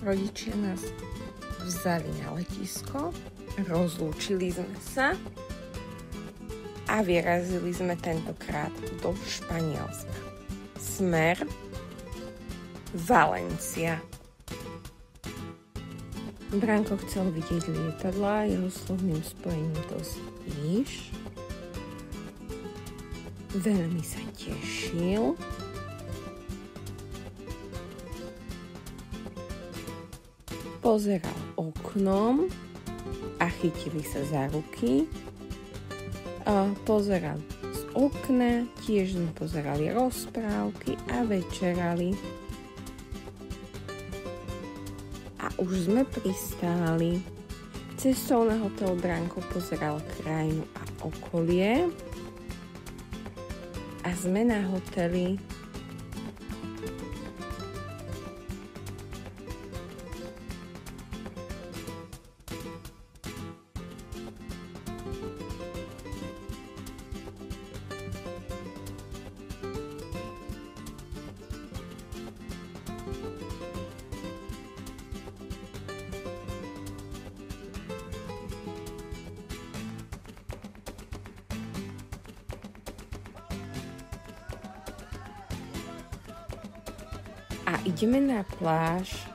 Rodičia nás vzali na letisko, rozlúčili sme sa a vyrazili sme tentokrát do Španielska. Smer Valencia. Branko chcel vidieť lietadlá, jeho slovným spojením to spíš. Veľmi sa tešil. Pozeral oknom a chytili sa za ruky. Pozerali z okna, tiež sme pozerali rozprávky a večerali. A už sme pristáli. Cestou na hotel Branko pozeral krajinu a okolie. A sme na hoteli. A ideme na pláž.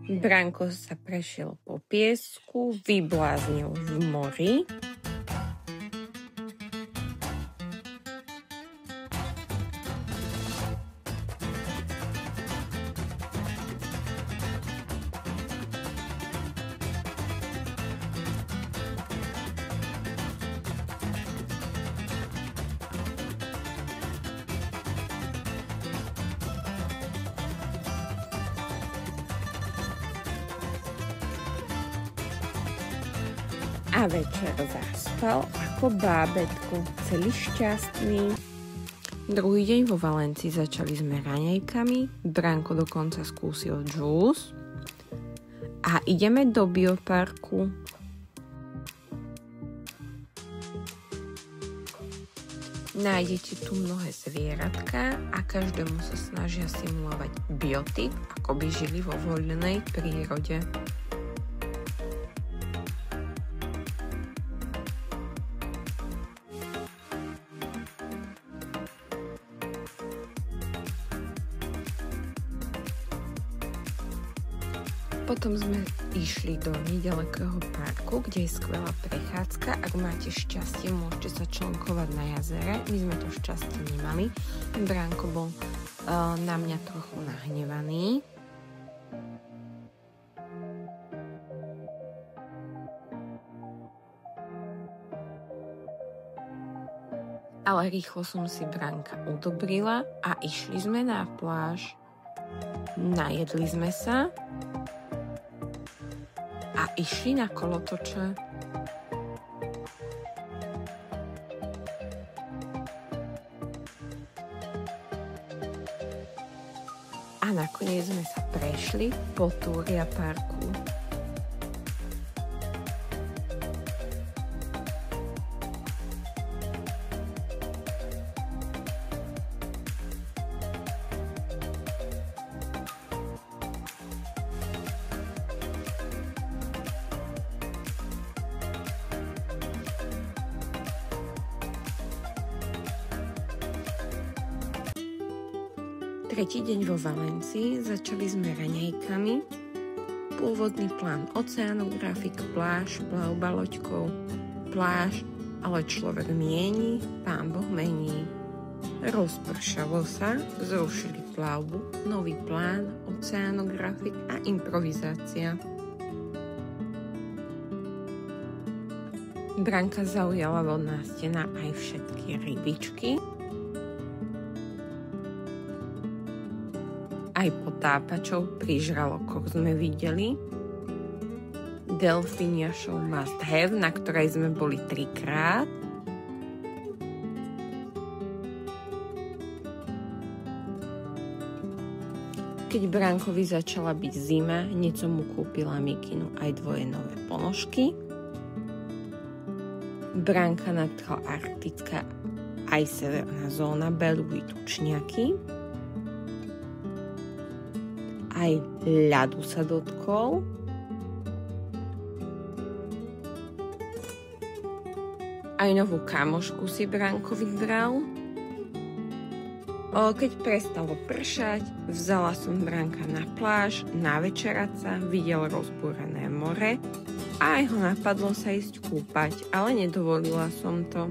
Branko sa prešiel po piesku, vybláznil v mori. A večer zaspal ako bábätko, celý šťastný. Druhý deň vo Valencii začali sme raňajkami, Branko dokonca skúsil džús a ideme do bioparku. Nájdete tu mnohé zvieratka a každému sa snažia simulovať biotyp, ako by žili vo voľnej prírode. Potom sme išli do nedalekého parku, kde je skvelá prechádzka. Ak máte šťastie, môžete sa člnkovať na jazere. My sme to šťastie nemali. Branko bol na mňa trochu nahnevaný. Ale rýchlo som si Branka udobrila a išli sme na pláž. Najedli sme sa a išli na kolotoče. A nakoniec sme sa prešli po Túria parku. Tretí deň vo Valencii, začali sme raňajkami. Pôvodný plán oceanografik, pláž, plavba loďkou, pláž, ale človek mieni, Pán Boh mení. Rozpršalo sa, zrušili plavbu, nový plán, oceanografik a improvizácia. Branka zaujala vodná stena aj všetky rybičky. Aj potápačov pri žralokoch sme videli. Delfínia show must have, na ktorej sme boli 3-krát. Keď Brankovi začala byť zima, hneď som mu kúpila mikinu aj dvoje nové ponožky. Branka nadchla arktická aj severná zóna, belugy, tučniaky. Aj ľadu sa dotkol. Aj novú kamošku si Branko vybral. Keď prestalo pršať, vzala som Branka na pláž, na večeraca, videl rozbúrené more a aj ho napadlo sa ísť kúpať, ale nedovolila som to.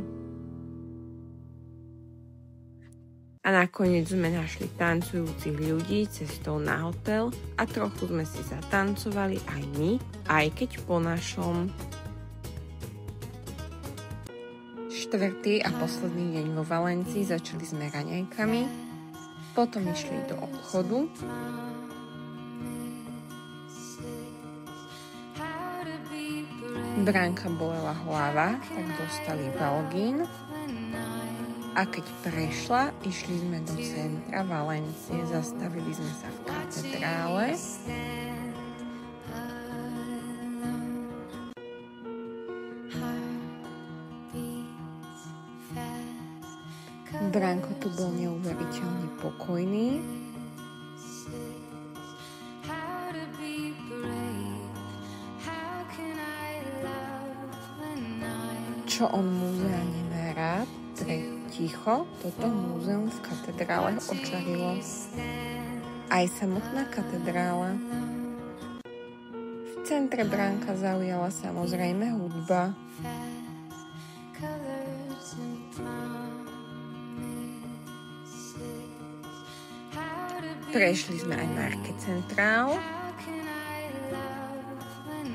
A nakoniec sme našli tancujúcich ľudí cestou na hotel a trochu sme si zatancovali aj my, aj keď po našom. Štvrtý a posledný deň vo Valencii začali sme raňajkami, potom išli do obchodu. Branka bolela hlava, tak dostali Balgín. A keď prešla, išli sme do centra Valencie, zastavili sme sa v katedrále. Branko tu bol neuveriteľne pokojný. Čo on múzea nemá rád, tak ticho, toto múzeum v katedrále očarilo. Aj samotná katedrála. V centre Branka zaujala samozrejme hudba. Prešli sme aj Market Central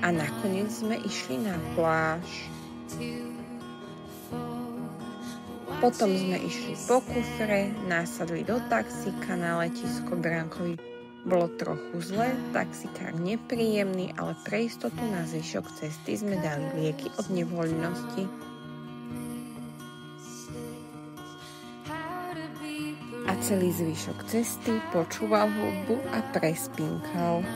a nakoniec sme išli na pláž. Potom sme išli po kufre, nasadli do taxíka na letisko. Brankovi bolo trochu zle, taxikár nepríjemný, ale pre istotu na zvyšok cesty sme dali lieky od nevoľnosti. A celý zvyšok cesty počúval hudbu a prespinkal.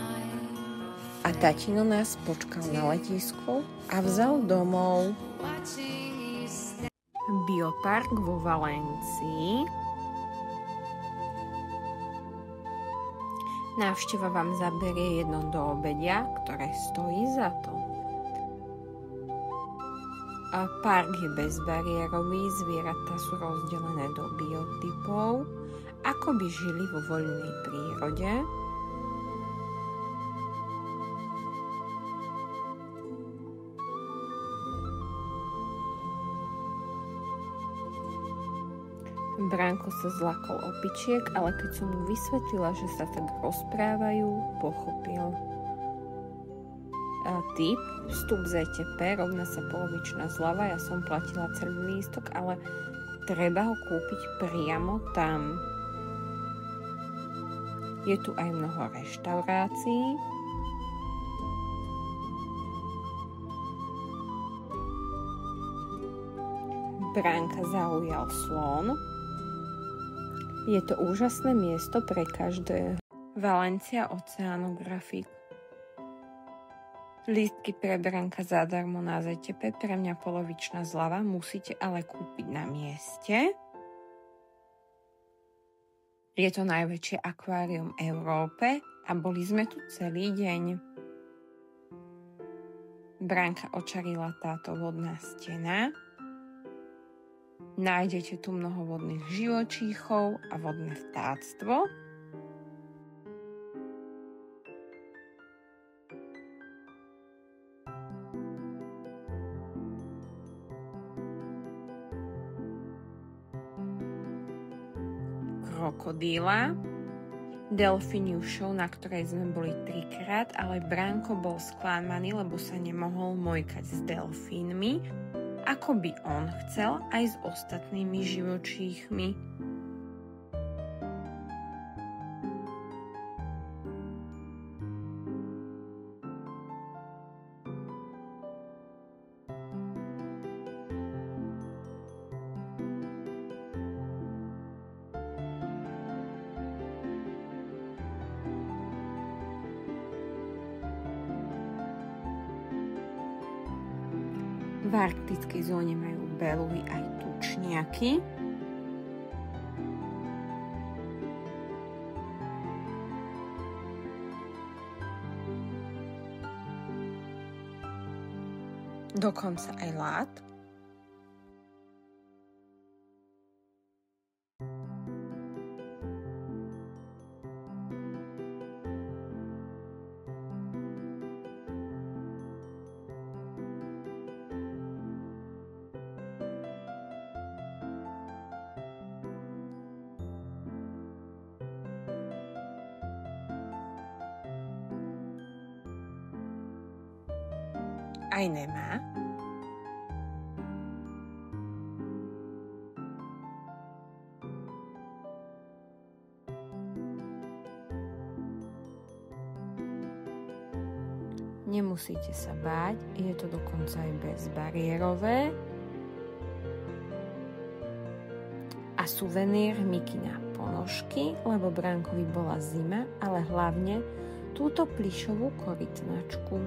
A tatino nás počkal na letisku a vzal domov. Biopark vo Valencii. Návšteva vám zaberie jedno do obedia, ktoré stojí za to. A park je bezbariérový, zvieratá sú rozdelené do biotypov, ako by žili vo voľnej prírode. Branko sa zlakol opičiek, ale keď som mu vysvetlila, že sa tak rozprávajú, pochopil. Tip, vstup ZTP rovná sa polovičná zľava, ja som platila celý lístok, ale treba ho kúpiť priamo tam. Je tu aj mnoho reštaurácií. Branka zaujal slon. Je to úžasné miesto pre každého. Valencia Oceanographic. Lístky pre Branka zadarmo na ZTP, pre mňa polovičná zľava, musíte ale kúpiť na mieste. Je to najväčšie akvárium v Európe a boli sme tu celý deň. Branka očarila táto vodná stena. Nájdete tu mnoho vodných živočíchov a vodné vtáctvo. Krokodíla. Delfiniu show, na ktorej sme boli 3-krát, ale Branko bol sklamaný, lebo sa nemohol mojkať s delfínmi, ako by on chcel aj s ostatnými živočíchmi. V arktickej zóne majú beluhy aj tučniaky. Dokonca aj lát. Aj nemá. Nemusíte sa báť, je to dokonca aj bezbariérové. A suvenír Mikina ponožky, lebo Brankovi bola zima, ale hlavne túto plyšovú korytnačku.